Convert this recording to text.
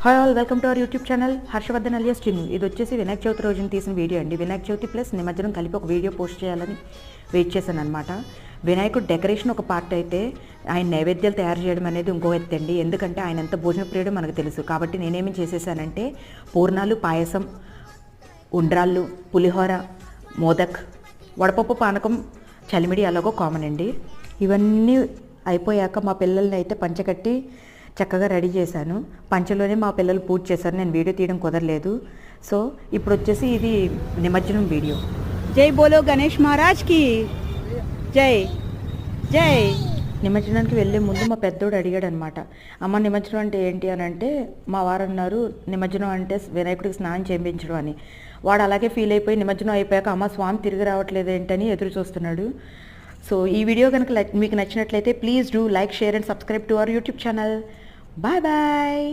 Hi all, welcome to our YouTube channel Harshavardhan alias Chinnu. ఇది వచ్చేసి వినాయక చవితి రోజున తీసిన వీడియో అండి. వినాయక చవితి ప్లస్ నిమజ్జనం కలిపి ఒక వీడియో పోస్ట్ చేయాలని వెయిట్ చేశాను అనమాట. వినాయకుడు డెకరేషన్ ఒక పార్ట్ అయితే ఆయన నైవేద్యాలు తయారు చేయడం అనేది ఇంకో ఎత్తండి. ఎందుకంటే ఆయన ఎంత భోజన ప్రియుడో మనకు తెలుసు. కాబట్టి నేనేమి చేసేసానంటే పూర్ణాలు, పాయసం, ఉండ్రాళ్ళు, పులిహోర, మోదక్, వడపప్పు, పానకం, చలిమిడి అలాగో కామన్ అండి. ఇవన్నీ అయిపోయాక మా పిల్లల్ని అయితే పంచకట్టి చక్కగా రెడీ చేశాను. పంచలోనే మా పిల్లలు పూజ చేశారు. నేను వీడియో తీయడం కుదరలేదు. సో ఇప్పుడు వచ్చేసి ఇది నిమజ్జనం వీడియో. జై బోలో గణేష్ మహారాజ్ కి జై జై. నిమజ్జనానికి వెళ్ళే ముందు మా పెద్దోడు అడిగాడు అనమాట, అమ్మ నిమజ్జనం అంటే ఏంటి అని అంటే, మా వారు అన్నారు నిమజ్జనం అంటే వినాయకుడికి స్నానం చేయించడం అని. వాడు అలాగే ఫీల్ అయిపోయి నిమజ్జనం అయిపోయాక అమ్మ స్వామి తిరిగి రావట్లేదు ఏంటని ఎదురు చూస్తున్నాడు. సో ఈ వీడియో కనుక మీకు నచ్చినట్లయితే please do like, share and subscribe to our YouTube channel. Bye bye.